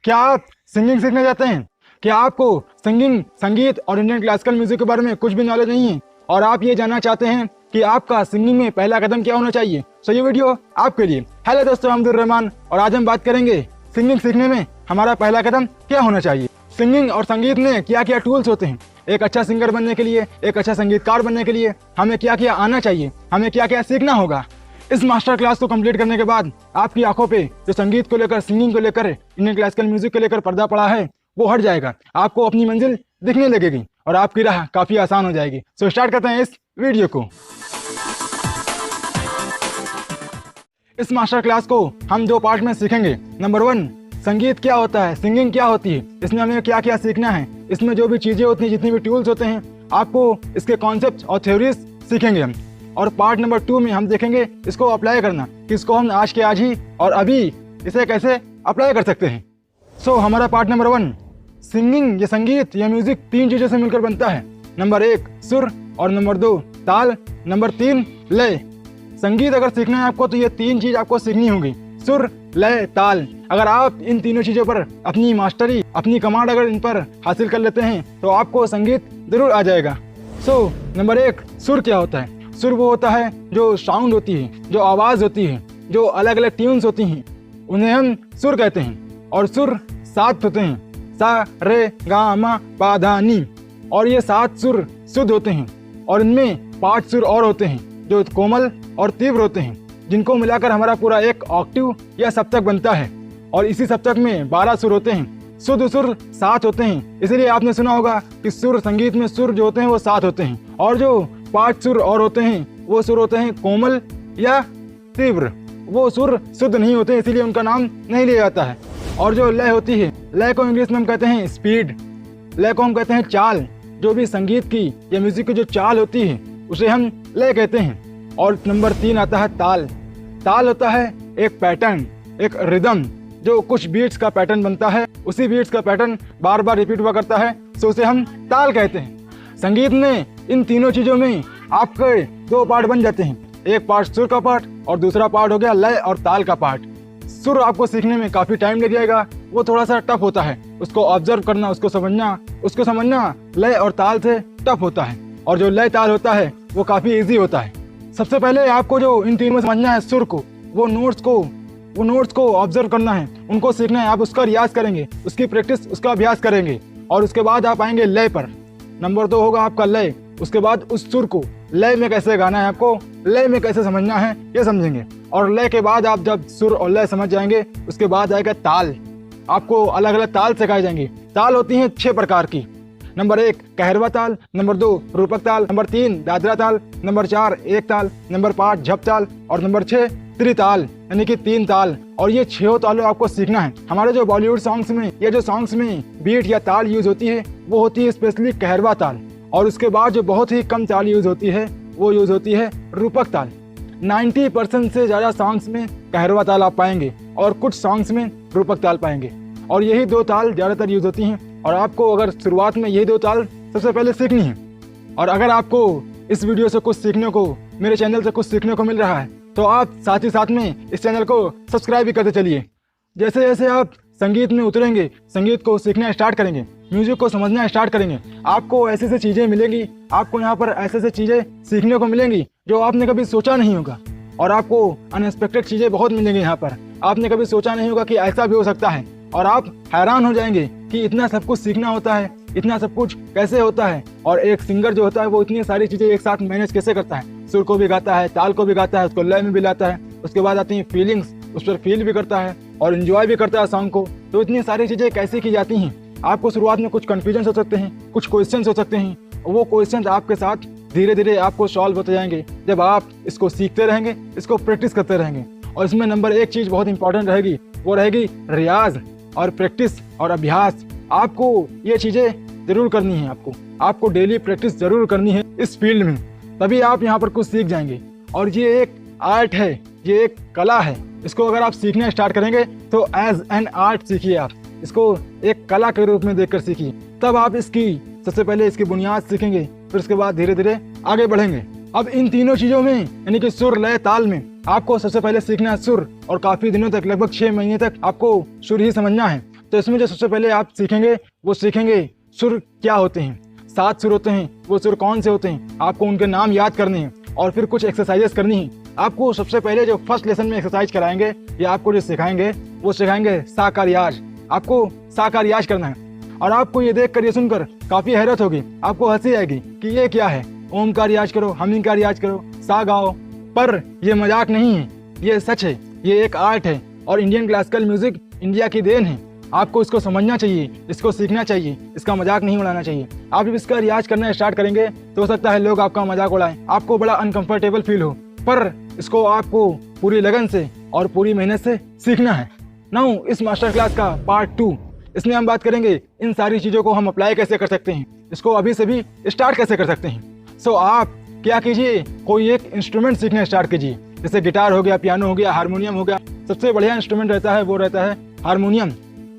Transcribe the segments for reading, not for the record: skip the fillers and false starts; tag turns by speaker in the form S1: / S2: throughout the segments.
S1: क्या आप सिंगिंग सीखना चाहते हैं? क्या आपको सिंगिंग, संगीत और इंडियन क्लासिकल म्यूजिक के बारे में कुछ भी नॉलेज नहीं है और आप ये जानना चाहते हैं कि आपका सिंगिंग में पहला कदम क्या होना चाहिए? तो ये वीडियो आपके लिए। हेलो दोस्तों, हम रहमान और आज हम बात करेंगे सिंगिंग सीखने में हमारा पहला कदम क्या होना चाहिए। सिंगिंग और संगीत में क्या क्या टूल्स होते हैं? एक अच्छा सिंगर बनने के लिए, एक अच्छा संगीतकार बनने के लिए हमें क्या क्या आना चाहिए, हमें क्या क्या सीखना होगा। इस मास्टर क्लास को कंप्लीट करने के बाद आपकी आंखों पे जो संगीत को लेकर, सिंगिंग को लेकर, इंडियन क्लासिकल म्यूजिक को लेकर पर्दा पड़ा है वो हट जाएगा। आपको अपनी मंजिल दिखने लगेगी और आपकी राह काफी आसान हो जाएगी। सो स्टार्ट करते हैं इस वीडियो को। इस मास्टर क्लास को हम दो पार्ट में सीखेंगे। नंबर 1, संगीत क्या होता है, सिंगिंग क्या होती है, इसमें हमें क्या क्या सीखना है, इसमें जो भी चीजें होती हैं, जितनी भी टूल्स होते हैं, आपको इसके कॉन्सेप्ट और थ्योरीज सीखेंगे हम। और पार्ट नंबर 2 में हम देखेंगे इसको अप्लाई करना, कि इसको हम आज के आज ही और अभी इसे कैसे अप्लाई कर सकते हैं। सो हमारा पार्ट नंबर 1, सिंगिंग या संगीत या म्यूजिक 3 चीजों से मिलकर बनता है। नंबर 1 सुर, और नंबर 2 ताल, नंबर 3 लय। संगीत अगर सीखना है आपको तो ये 3 चीज आपको सीखनी होगी, सुर, लय, ताल। अगर आप इन तीनों चीजों पर अपनी मास्टरी, अपनी कमांड अगर इन पर हासिल कर लेते हैं तो आपको संगीत जरूर आ जाएगा। सो नंबर 1, सुर क्या होता है? सुर वो होता है जो साउंड होती है, जो आवाज होती है, जो अलग अलग ट्यून्स होती हैं, उन्हें हम सुर कहते हैं। और सुर 7 होते हैं, सा, रे, गा, मा, पा, धा, नी। और ये 7 सुर शुद्ध होते हैं और इनमें 5 सुर और होते हैं जो कोमल और तीव्र होते हैं, जिनको मिलाकर हमारा पूरा एक ऑक्टिव या सप्तक बनता है। और इसी सप्तक में 12 सुर होते हैं। शुद्ध सुर 7 होते हैं, इसीलिए आपने सुना होगा कि सुर, संगीत में सुर जो होते हैं वो 7 होते हैं। और जो 5 सुर और होते हैं वो सुर होते हैं कोमल या तीव्र। वो सुर शुद्ध नहीं होते, इसीलिए उनका नाम नहीं लिया जाता है। और जो लय होती है, लय को इंग्लिश में हम कहते हैं स्पीड, लय को हम कहते हैं चाल। जो भी संगीत की या म्यूजिक की जो चाल होती है उसे हम लय कहते हैं। और नंबर 3 आता है ताल। ताल होता है एक पैटर्न, एक रिदम, जो कुछ बीट्स का पैटर्न बनता है, उसी बीट्स का पैटर्न बार बार रिपीट हुआ करता है, तो उसे हम ताल कहते हैं। संगीत में इन तीनों चीजों में आपके 2 पार्ट बन जाते हैं, एक पार्ट सुर का पार्ट और दूसरा पार्ट हो गया लय और ताल का पार्ट। सुर आपको सीखने में काफी टाइम लग जाएगा, वो थोड़ा सा टफ होता है, उसको ऑब्जर्व करना, उसको समझना लय और ताल से टफ होता है। और जो लय ताल होता है वो काफी ईजी होता है। सबसे पहले आपको जो इन तीनों में समझना है, सुर को, वो नोट्स को ऑब्जर्व करना है, उनको सीखना है। आप उसका रियाज करेंगे, उसकी प्रैक्टिस, उसका अभ्यास करेंगे और उसके बाद आप आएंगे लय पर। नंबर 2 होगा आपका लय। उसके बाद उस सुर को लय में कैसे गाना है, आपको लय में कैसे समझना है, ये समझेंगे। और लय के बाद आप जब सुर और लय समझ जाएंगे उसके बाद आएगा ताल। आपको अलग अलग ताल सिखाई जाएंगी। ताल होती हैं 6 प्रकार की। नंबर 1 कहरवा ताल, नंबर 2 रूपक ताल, नंबर 3 दादरा ताल, नंबर 4 एक ताल, नंबर 5 झप ताल और नंबर 6 त्रिताल, यानी कि 3 ताल। और ये 6 तालों आपको सीखना है। हमारे जो बॉलीवुड सॉन्ग्स में या जो सॉन्ग्स में बीट या ताल यूज होती है वो होती है स्पेशली कहरवा ताल। और उसके बाद जो बहुत ही कम ताल यूज होती है वो यूज होती है रूपक ताल। 90% से ज्यादा सॉन्ग्स में कहरवा ताल आप पाएंगे और कुछ सॉन्ग्स में रूपक ताल पाएंगे। और यही 2 ताल ज्यादातर यूज होती हैं। और आपको अगर शुरुआत में यही 2 ताल सबसे पहले सीखनी है। और अगर आपको इस वीडियो से कुछ सीखने को, मेरे चैनल से कुछ सीखने को मिल रहा है तो आप साथ ही साथ में इस चैनल को सब्सक्राइब भी करते चलिए। जैसे जैसे आप संगीत में उतरेंगे, संगीत को सीखना स्टार्ट करेंगे, म्यूजिक को समझना स्टार्ट करेंगे, आपको ऐसे ऐसे चीजें मिलेंगी, आपको यहाँ पर ऐसे ऐसे चीजें सीखने को मिलेंगी जो आपने कभी सोचा नहीं होगा। और आपको अनएक्सपेक्टेड चीजें बहुत मिलेंगी यहाँ पर। आपने कभी सोचा नहीं होगा कि ऐसा भी हो सकता है और आप हैरान हो जाएंगे कि इतना सब कुछ सीखना होता है, इतना सब कुछ कैसे होता है। और एक सिंगर जो होता है वो इतनी सारी चीजें एक साथ मैनेज कैसे करता है, सुर को भी गाता है, ताल को भी गाता है, उसको लय में भी लाता है, उसके बाद आती हैं फीलिंग्स, उस पर फील भी करता है और एंजॉय भी करता है सॉन्ग को। तो इतनी सारी चीजें कैसे की जाती हैं। आपको शुरुआत में कुछ कंफ्यूजन हो सकते हैं, कुछ क्वेश्चंस हो सकते हैं, वो क्वेश्चंस आपके साथ धीरे धीरे आपको सॉल्व होते जाएंगे जब आप इसको सीखते रहेंगे, इसको प्रैक्टिस करते रहेंगे। और इसमें नंबर 1 चीज बहुत इंपॉर्टेंट रहेगी, वो रहेगी रियाज और प्रैक्टिस और अभ्यास। आपको ये चीजें जरूर करनी है, आपको डेली प्रैक्टिस जरूर करनी है इस फील्ड में, तभी आप यहाँ पर कुछ सीख जाएंगे। और ये एक आर्ट है, ये एक कला है। इसको अगर आप सीखना स्टार्ट करेंगे तो एज एन आर्ट सीखिए, आप इसको एक कला के रूप में देखकर सीखिए। तब आप इसकी सबसे पहले इसकी बुनियाद सीखेंगे, फिर उसके बाद धीरे धीरे आगे बढ़ेंगे। अब इन तीनों चीजों में यानी कि सुर, लय, ताल में आपको सबसे पहले सीखना है सुर। और काफी दिनों तक, लगभग 6 महीने तक आपको सुर ही समझना है। तो इसमें जो सबसे पहले आप सीखेंगे वो सीखेंगे सुर क्या होते हैं, 7 सुर होते हैं, वो सुर कौन से होते हैं, आपको उनके नाम याद करने हैं और फिर कुछ एक्सरसाइजेस करनी है। आपको सबसे पहले जो फर्स्ट लेसन में एक्सरसाइज कराएंगे या आपको जो सिखाएंगे वो सिखाएंगे सा का रियाज। आपको सा का रियाज करना है और आपको ये देख कर ये सुनकर काफ़ी हैरत होगी, आपको हंसी आएगी कि ये क्या है, ओम का रियाज करो, हमिंग का रियाज करो, सा गाओ। पर ये मजाक नहीं है, ये सच है, ये एक आर्ट है और इंडियन क्लासिकल म्यूजिक इंडिया की देन है। आपको इसको समझना चाहिए, इसको सीखना चाहिए, इसका मजाक नहीं उड़ाना चाहिए। आप जब इसका रियाज करना स्टार्ट करेंगे तो हो सकता है लोग आपका मजाक उड़ाएं, आपको बड़ा अनकंफर्टेबल फील हो, पर इसको आपको पूरी लगन से और पूरी मेहनत से सीखना है। नाउ इस मास्टर क्लास का पार्ट 2, इसमें हम बात करेंगे इन सारी चीज़ों को हम अप्लाई कैसे कर सकते हैं, इसको अभी से भी स्टार्ट कैसे कर सकते हैं। सो आप क्या कीजिए, कोई एक इंस्ट्रूमेंट सीखना स्टार्ट कीजिए, जैसे गिटार हो गया, पियानो हो गया, हारमोनियम हो गया। सबसे बढ़िया इंस्ट्रूमेंट रहता है वो रहता है हारमोनियम।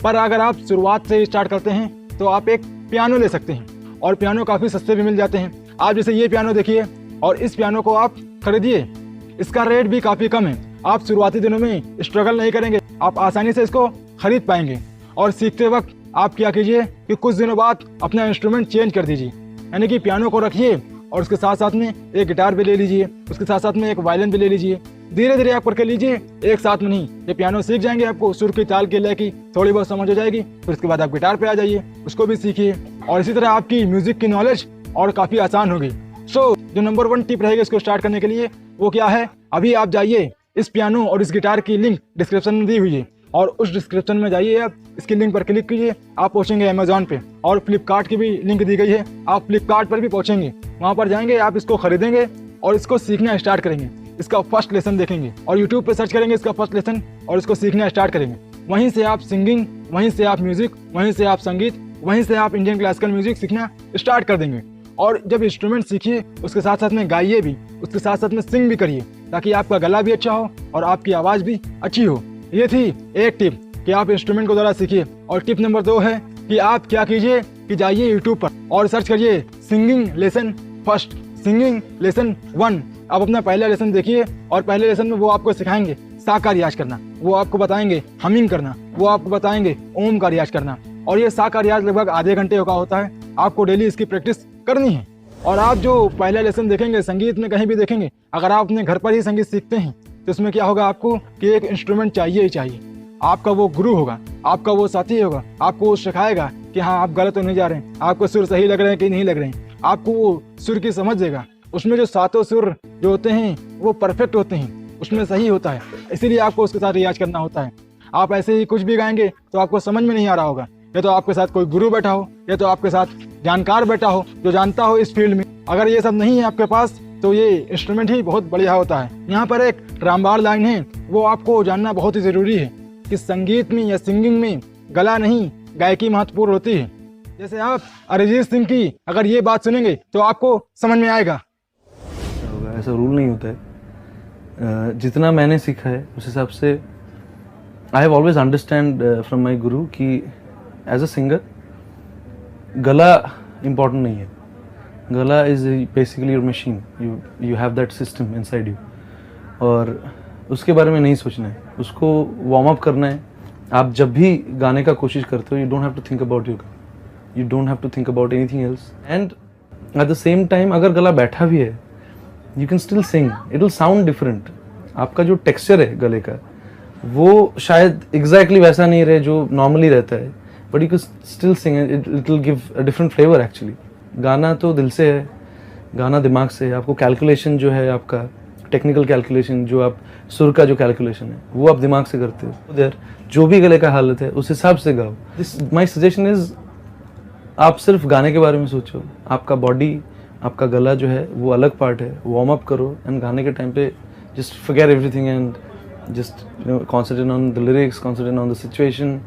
S1: पर अगर आप शुरुआत से स्टार्ट करते हैं तो आप एक पियानो ले सकते हैं और पियानो काफ़ी सस्ते भी मिल जाते हैं। आप जैसे ये पियानो देखिए और इस पियानो को आप खरीदिए, इसका रेट भी काफ़ी कम है। आप शुरुआती दिनों में स्ट्रगल नहीं करेंगे, आप आसानी से इसको खरीद पाएंगे। और सीखते वक्त आप क्या कीजिए कि कुछ दिनों बाद अपना इंस्ट्रूमेंट चेंज कर दीजिए, यानी कि पियानो को रखिए और उसके साथ साथ में एक गिटार भी ले लीजिए, उसके साथ साथ में एक वायलिन भी ले लीजिए। धीरे धीरे आप करके लीजिए, एक साथ में नहीं। ये पियानो सीख जाएंगे, आपको सुर की, ताल की, लय की थोड़ी बहुत समझ हो जाएगी, फिर उसके बाद आप गिटार पे आ जाइए, उसको भी सीखिए और इसी तरह आपकी म्यूजिक की नॉलेज और काफ़ी आसान होगी। सो जो नंबर 1 टिप रहेगी इसको स्टार्ट करने के लिए वो क्या है, अभी आप जाइए, इस पियानो और इस गिटार की लिंक डिस्क्रिप्शन में दी हुई है और उस डिस्क्रिप्शन में जाइए, आप इसकी लिंक पर क्लिक कीजिए, आप पहुंचेंगे अमेजोन पे। और फ्लिपकार्ट की भी लिंक दी गई है, आप फ्लिपकार्ट पर भी पहुंचेंगे, वहां पर जाएंगे, आप इसको खरीदेंगे और इसको सीखना स्टार्ट करेंगे। इसका फर्स्ट लेसन देखेंगे और यूट्यूब पे सर्च करेंगे इसका फर्स्ट लेसन और इसको सीखना स्टार्ट करेंगे। वहीं से आप सिंगिंग, वहीं से आप म्यूजिक, वहीं से आप संगीत, वहीं से आप इंडियन क्लासिकल म्यूजिक सीखना स्टार्ट कर देंगे। और जब इंस्ट्रूमेंट सीखिए उसके साथ साथ में गाइए भी, उसके साथ साथ में सिंग भी करिए, ताकि आपका गला भी अच्छा हो और आपकी आवाज़ भी अच्छी हो। ये थी एक टिप कि आप इंस्ट्रूमेंट को ज़रा सीखिए। और टिप नंबर 2 है कि आप क्या कीजिए कि जाइए यूट्यूब पर और सर्च करिए singing lesson first, singing lesson 1। आप अपना पहला लेसन देखिए और पहले लेसन में वो आपको सिखाएंगे सा का रियाज करना, वो आपको बताएंगे हमिंग करना, वो आपको बताएंगे ओम का रियाज करना। और ये सा का रियाज लगभग आधे घंटे का होता है, आपको डेली इसकी प्रैक्टिस करनी है। और आप जो पहला लेसन देखेंगे संगीत में कहीं भी देखेंगे, अगर आप अपने घर पर ही संगीत सीखते हैं तो इसमें क्या होगा, आपको कि एक इंस्ट्रूमेंट चाहिए ही चाहिए। आपका वो गुरु होगा, आपका वो साथी होगा, आपको वो सिखाएगा कि हाँ आप गलत तो नहीं जा रहे हैं, आपको सुर सही लग रहे हैं कि नहीं लग रहे हैं, आपको वो सुर की समझ देगा। उसमें जो 7 सुर जो होते हैं वो परफेक्ट होते हैं, उसमें सही होता है, इसीलिए आपको उसके साथ रियाज करना होता है। आप ऐसे ही कुछ भी गाएंगे तो आपको समझ में नहीं आ रहा होगा, या तो आपके साथ कोई गुरु बैठा हो या तो आपके साथ जानकार बैठा हो जो जानता हो इस फील्ड में। अगर ये सब नहीं है आपके पास तो ये इंस्ट्रूमेंट ही बहुत बढ़िया होता है। यहाँ पर एक रामबाण लाइन है, वो आपको जानना बहुत ही ज़रूरी है कि संगीत में या सिंगिंग में गला नहीं गायकी महत्वपूर्ण होती है। जैसे आप अरिजीत सिंह की अगर ये बात सुनेंगे तो आपको समझ में आएगा।
S2: ऐसा रूल नहीं होता है, जितना मैंने सीखा है उस हिसाब से I have always understand from my गुरु कि एज अ सिंगर गला इम्पॉर्टेंट नहीं है। गला is basically your machine, you have that system inside you, और उसके बारे में नहीं सोचना है, उसको वार्म अप करना है। आप जब भी गाने का कोशिश करते हो, you don't have to think about your, you don't have to think about anything else. And at the same time अगर गला बैठा भी है, you can still sing, it will sound different. आपका जो टेक्सचर है गले का वो शायद एग्जैक्टली वैसा नहीं रहे जो नॉर्मली रहता है, but you can still sing, it will give a different flavour actually. गाना तो दिल से है, गाना दिमाग से है। आपको कैलकुलेशन जो है, आपका टेक्निकल कैलकुलेशन, जो आप सुर का जो कैलकुलेशन है वो आप दिमाग से करते हो। देयर जो भी गले का हालत है उस हिसाब से गाओ। दिस माय सजेशन इज, आप सिर्फ गाने के बारे में सोचो, आपका बॉडी, आपका गला जो है वो अलग पार्ट है, वार्म अप करो एंड गाने के टाइम पे just forget everything and just concentrate on the lyrics, concentrate on the situation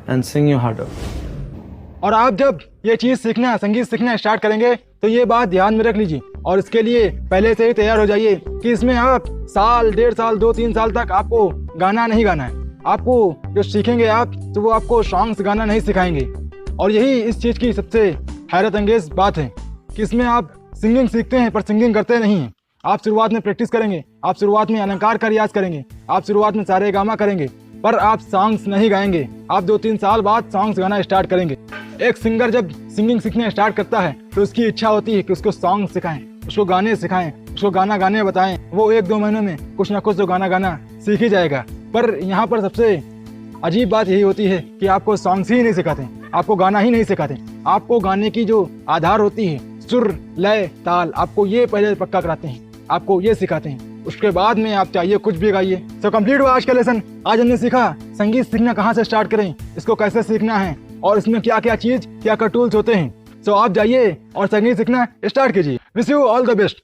S2: and Singh your heart out.
S1: और आप जब ये चीज़ सीखना, संगीत सीखना स्टार्ट करेंगे तो ये बात ध्यान में रख लीजिए और इसके लिए पहले से ही तैयार हो जाइए कि इसमें आप साल, 1.5 साल, 2-3 साल तक आपको गाना नहीं गाना है। आपको जो सीखेंगे आप तो वो आपको सॉन्ग्स गाना नहीं सिखाएंगे। और यही इस चीज़ की सबसे हैरत अंगेज बात है कि इसमें आप सिंगिंग सीखते हैं पर सिंगिंग करते नहीं हैं। आप शुरुआत में प्रैक्टिस करेंगे, आप शुरुआत में अलंकार का रियाज करेंगे, आप शुरुआत में सारेगामा करेंगे, पर आप सॉन्ग्स नहीं गाएंगे। आप 2-3 साल बाद सॉन्ग्स गाना स्टार्ट करेंगे। एक सिंगर जब सिंगिंग सीखने स्टार्ट करता है तो उसकी इच्छा होती है कि उसको सॉन्ग सिखाएं, उसको गाने सिखाएं, उसको गाना गाने बताएं। वो 1-2 महीनों में कुछ ना कुछ तो गाना गाना सीख ही जाएगा। पर यहाँ पर सबसे अजीब बात यही होती है कि आपको सॉन्ग्स ही नहीं सिखाते, आपको गाना ही नहीं सिखाते। आपको गाने की जो आधार होती है, सुर, लय, ताल, आपको ये पहले पक्का कराते हैं, आपको ये सिखाते हैं। उसके बाद में आप चाहिए कुछ भी गाइए। सो कंप्लीट हुआ आज का लेसन। आज हमने सीखा संगीत सीखना कहाँ से स्टार्ट करें, इसको कैसे सीखना है और इसमें क्या क्या चीज, क्या क्या टूल्स होते हैं। सो आप जाइए और संगीत सीखना स्टार्ट कीजिए। Wish you all the best.